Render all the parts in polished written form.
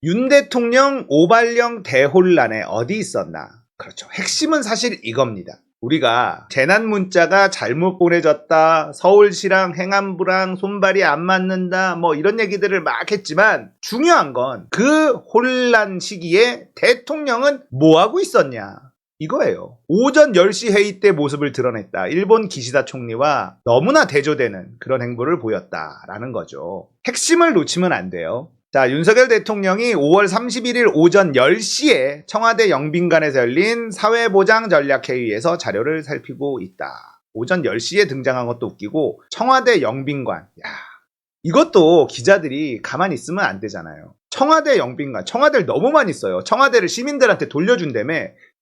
윤 대통령 오발령 대혼란에 어디 있었나? 그렇죠. 핵심은 사실 이겁니다. 우리가 재난 문자가 잘못 보내졌다, 서울시랑 행안부랑 손발이 안 맞는다, 뭐 이런 얘기들을 막 했지만 중요한 건 그 혼란 시기에 대통령은 뭐 하고 있었냐? 이거예요. 오전 10시 회의 때 모습을 드러냈다. 일본 기시다 총리와 너무나 대조되는 그런 행보를 보였다라는 거죠. 핵심을 놓치면 안 돼요. 자, 윤석열 대통령이 5월 31일 오전 10시에 청와대 영빈관에서 열린 사회보장전략회의에서 자료를 살피고 있다. 오전 10시에 등장한 것도 웃기고 청와대 영빈관. 야, 이것도 기자들이 가만히 있으면 안 되잖아요. 청와대 영빈관. 청와대를 너무 많이 써요. 청와대를 시민들한테 돌려준다며.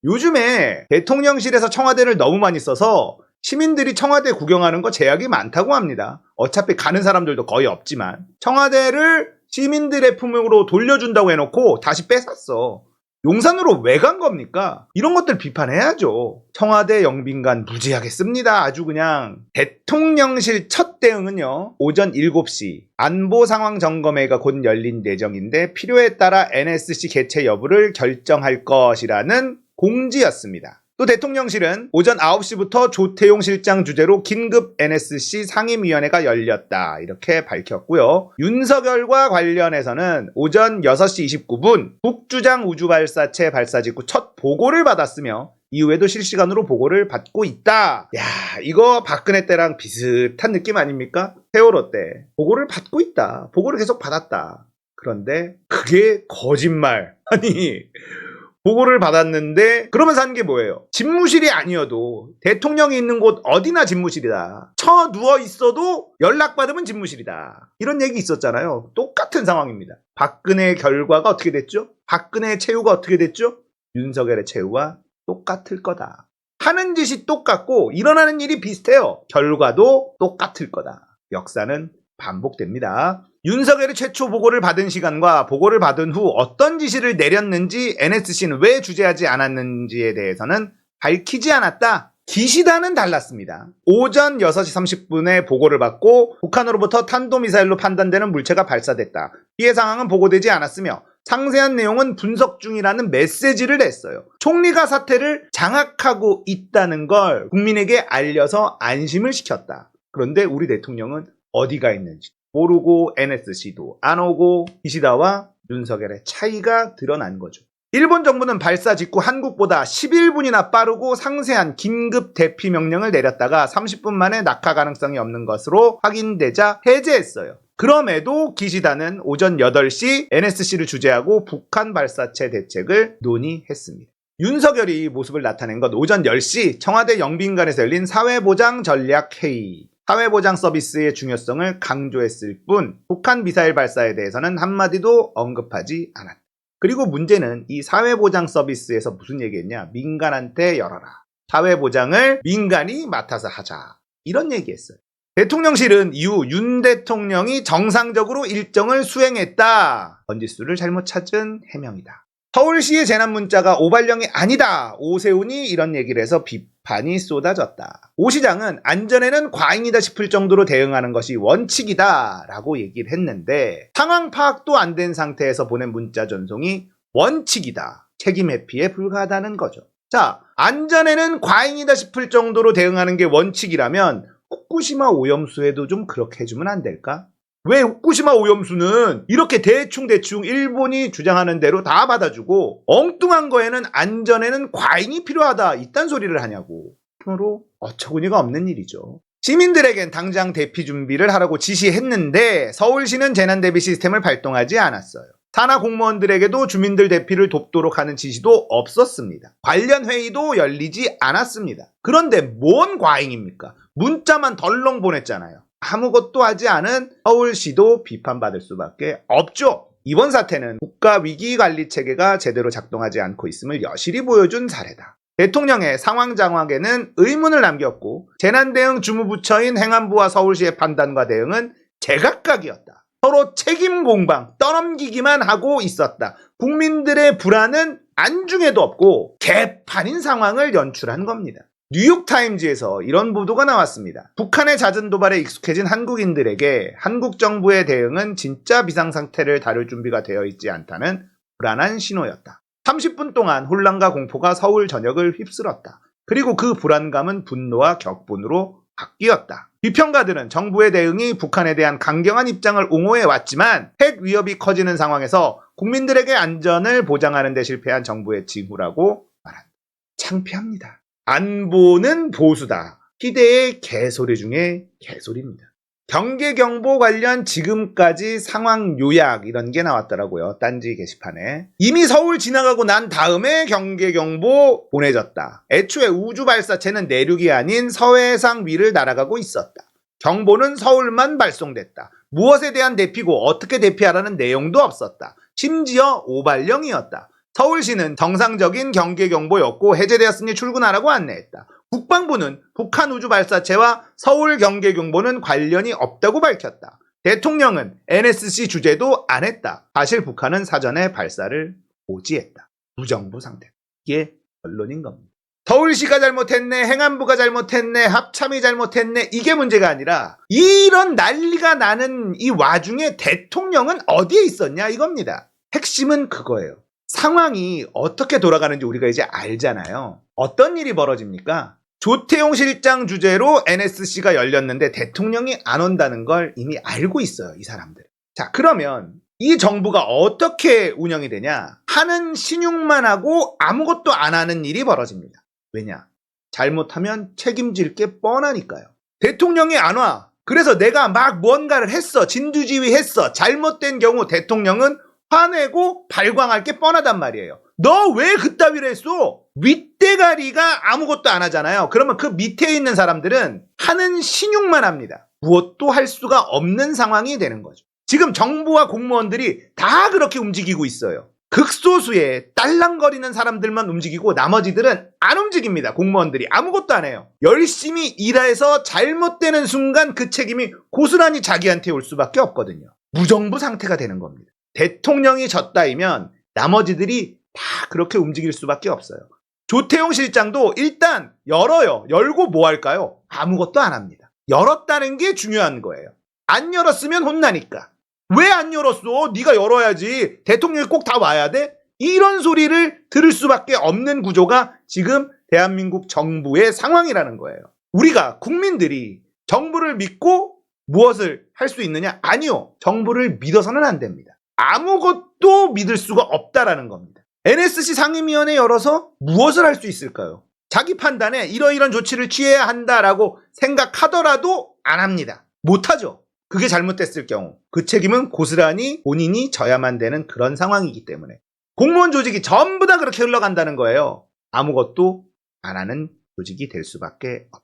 요즘에 대통령실에서 청와대를 너무 많이 써서 시민들이 청와대 구경하는 거 제약이 많다고 합니다. 어차피 가는 사람들도 거의 없지만 청와대를 시민들의 품으로 돌려준다고 해놓고 다시 뺏었어. 용산으로 왜 간 겁니까? 이런 것들 비판해야죠. 청와대 영빈관 무지하게 씁니다. 아주 그냥. 대통령실 첫 대응은요, 오전 7시 안보 상황 점검회가 곧 열린 예정인데 필요에 따라 NSC 개최 여부를 결정할 것이라는 공지였습니다. 또 대통령실은 오전 9시부터 조태용 실장 주재로 긴급 NSC 상임위원회가 열렸다. 이렇게 밝혔고요. 윤석열과 관련해서는 오전 6시 29분 북주장 우주발사체 발사 직후 첫 보고를 받았으며 이후에도 실시간으로 보고를 받고 있다. 야, 이거 박근혜 때랑 비슷한 느낌 아닙니까? 세월호 때 보고를 받고 있다. 보고를 계속 받았다. 그런데 그게 거짓말. 아니, 보고를 받았는데 그러면서 하는 게 뭐예요? 집무실이 아니어도 대통령이 있는 곳 어디나 집무실이다. 처 누워 있어도 연락받으면 집무실이다. 이런 얘기 있었잖아요. 똑같은 상황입니다. 박근혜의 결과가 어떻게 됐죠? 박근혜의 최후가 어떻게 됐죠? 윤석열의 최후와 똑같을 거다. 하는 짓이 똑같고 일어나는 일이 비슷해요. 결과도 똑같을 거다. 역사는 반복됩니다. 윤석열이 최초 보고를 받은 시간과 보고를 받은 후 어떤 지시를 내렸는지 NSC는 왜 주재하지 않았는지에 대해서는 밝히지 않았다. 기시다는 달랐습니다. 오전 6시 30분에 보고를 받고 북한으로부터 탄도미사일로 판단되는 물체가 발사됐다. 피해 상황은 보고되지 않았으며 상세한 내용은 분석 중이라는 메시지를 냈어요. 총리가 사태를 장악하고 있다는 걸 국민에게 알려서 안심을 시켰다. 그런데 우리 대통령은 어디가 있는지 모르고 NSC도 안 오고 기시다와 윤석열의 차이가 드러난 거죠. 일본 정부는 발사 직후 한국보다 11분이나 빠르고 상세한 긴급 대피 명령을 내렸다가 30분 만에 낙하 가능성이 없는 것으로 확인되자 해제했어요. 그럼에도 기시다는 오전 8시 NSC를 주재하고 북한 발사체 대책을 논의했습니다. 윤석열이 모습을 나타낸 건 오전 10시 청와대 영빈관에서 열린 사회보장전략회의. 사회보장 서비스의 중요성을 강조했을 뿐 북한 미사일 발사에 대해서는 한마디도 언급하지 않았다. 그리고 문제는 이 사회보장 서비스에서 무슨 얘기했냐? 민간한테 열어라. 사회보장을 민간이 맡아서 하자. 이런 얘기했어요. 대통령실은 이후 윤 대통령이 정상적으로 일정을 수행했다. 번지수를 잘못 찾은 해명이다. 서울시의 재난 문자가 오발령이 아니다. 오세훈이 이런 얘기를 해서 비판이 쏟아졌다. 오 시장은 안전에는 과잉이다 싶을 정도로 대응하는 것이 원칙이다 라고 얘기를 했는데 상황 파악도 안 된 상태에서 보낸 문자 전송이 원칙이다. 책임 회피에 불과하다는 거죠. 자, 안전에는 과잉이다 싶을 정도로 대응하는 게 원칙이라면 후쿠시마 오염수에도 좀 그렇게 해주면 안 될까? 왜 후쿠시마 오염수는 이렇게 대충 일본이 주장하는 대로 다 받아주고 엉뚱한 거에는 안전에는 과잉이 필요하다 이딴 소리를 하냐고. 그러므로 어처구니가 없는 일이죠. 시민들에겐 당장 대피 준비를 하라고 지시했는데 서울시는 재난대비 시스템을 발동하지 않았어요. 산하 공무원들에게도 주민들 대피를 돕도록 하는 지시도 없었습니다. 관련 회의도 열리지 않았습니다. 그런데 뭔 과잉입니까? 문자만 덜렁 보냈잖아요. 아무것도 하지 않은 서울시도 비판받을 수밖에 없죠. 이번 사태는 국가위기관리체계가 제대로 작동하지 않고 있음을 여실히 보여준 사례다. 대통령의 상황 장악에는 의문을 남겼고 재난대응 주무부처인 행안부와 서울시의 판단과 대응은 제각각이었다. 서로 책임 공방, 떠넘기기만 하고 있었다. 국민들의 불안은 안중에도 없고 개판인 상황을 연출한 겁니다. 뉴욕타임즈에서 이런 보도가 나왔습니다. 북한의 잦은 도발에 익숙해진 한국인들에게 한국 정부의 대응은 진짜 비상상태를 다룰 준비가 되어 있지 않다는 불안한 신호였다. 30분 동안 혼란과 공포가 서울 전역을 휩쓸었다. 그리고 그 불안감은 분노와 격분으로 바뀌었다. 비평가들은 정부의 대응이 북한에 대한 강경한 입장을 옹호해 왔지만 핵 위협이 커지는 상황에서 국민들에게 안전을 보장하는 데 실패한 정부의 징후라고 말한다. 창피합니다. 안보는 보수다. 희대의 개소리 중에 개소리입니다. 경계경보 관련 지금까지 상황 요약 이런 게 나왔더라고요. 딴지 게시판에. 이미 서울 지나가고 난 다음에 경계경보 보내졌다. 애초에 우주발사체는 내륙이 아닌 서해상 위를 날아가고 있었다. 경보는 서울만 발송됐다. 무엇에 대한 대피고 어떻게 대피하라는 내용도 없었다. 심지어 오발령이었다. 서울시는 정상적인 경계경보였고 해제되었으니 출근하라고 안내했다. 국방부는 북한 우주발사체와 서울 경계경보는 관련이 없다고 밝혔다. 대통령은 NSC 주재도 안 했다. 사실 북한은 사전에 발사를 고지했다. 무정부 상태. 이게 결론인 겁니다. 서울시가 잘못했네, 행안부가 잘못했네, 합참이 잘못했네, 이게 문제가 아니라 이런 난리가 나는 이 와중에 대통령은 어디에 있었냐 이겁니다. 핵심은 그거예요. 상황이 어떻게 돌아가는지 우리가 이제 알잖아요. 어떤 일이 벌어집니까? 조태용 실장 주재로 NSC가 열렸는데 대통령이 안 온다는 걸 이미 알고 있어요, 이 사람들. 자, 그러면 이 정부가 어떻게 운영이 되냐? 하는 신용만 하고 아무것도 안 하는 일이 벌어집니다. 왜냐? 잘못하면 책임질 게 뻔하니까요. 대통령이 안 와. 그래서 내가 막 뭔가를 했어. 진두지휘했어. 잘못된 경우 대통령은 화내고 발광할 게 뻔하단 말이에요. 너 왜 그따위로 했어? 윗대가리가 아무것도 안 하잖아요. 그러면 그 밑에 있는 사람들은 하는 신용만 합니다. 무엇도 할 수가 없는 상황이 되는 거죠. 지금 정부와 공무원들이 다 그렇게 움직이고 있어요. 극소수의 딸랑거리는 사람들만 움직이고 나머지들은 안 움직입니다. 공무원들이 아무것도 안 해요. 열심히 일해서 잘못되는 순간 그 책임이 고스란히 자기한테 올 수밖에 없거든요. 무정부 상태가 되는 겁니다. 대통령이 졌다이면 나머지들이 다 그렇게 움직일 수밖에 없어요. 조태용 실장도 일단 열어요. 열고 뭐 할까요? 아무것도 안 합니다. 열었다는 게 중요한 거예요. 안 열었으면 혼나니까. 왜 안 열었어? 네가 열어야지. 대통령이 꼭 다 와야 돼? 이런 소리를 들을 수밖에 없는 구조가 지금 대한민국 정부의 상황이라는 거예요. 우리가 국민들이 정부를 믿고 무엇을 할 수 있느냐? 아니요. 정부를 믿어서는 안 됩니다. 아무것도 믿을 수가 없다라는 겁니다. NSC 상임위원회 열어서 무엇을 할 수 있을까요? 자기 판단에 이러이런 조치를 취해야 한다라고 생각하더라도 안 합니다. 못하죠. 그게 잘못됐을 경우 그 책임은 고스란히 본인이 져야만 되는 그런 상황이기 때문에 공무원 조직이 전부 다 그렇게 흘러간다는 거예요. 아무것도 안 하는 조직이 될 수밖에 없다.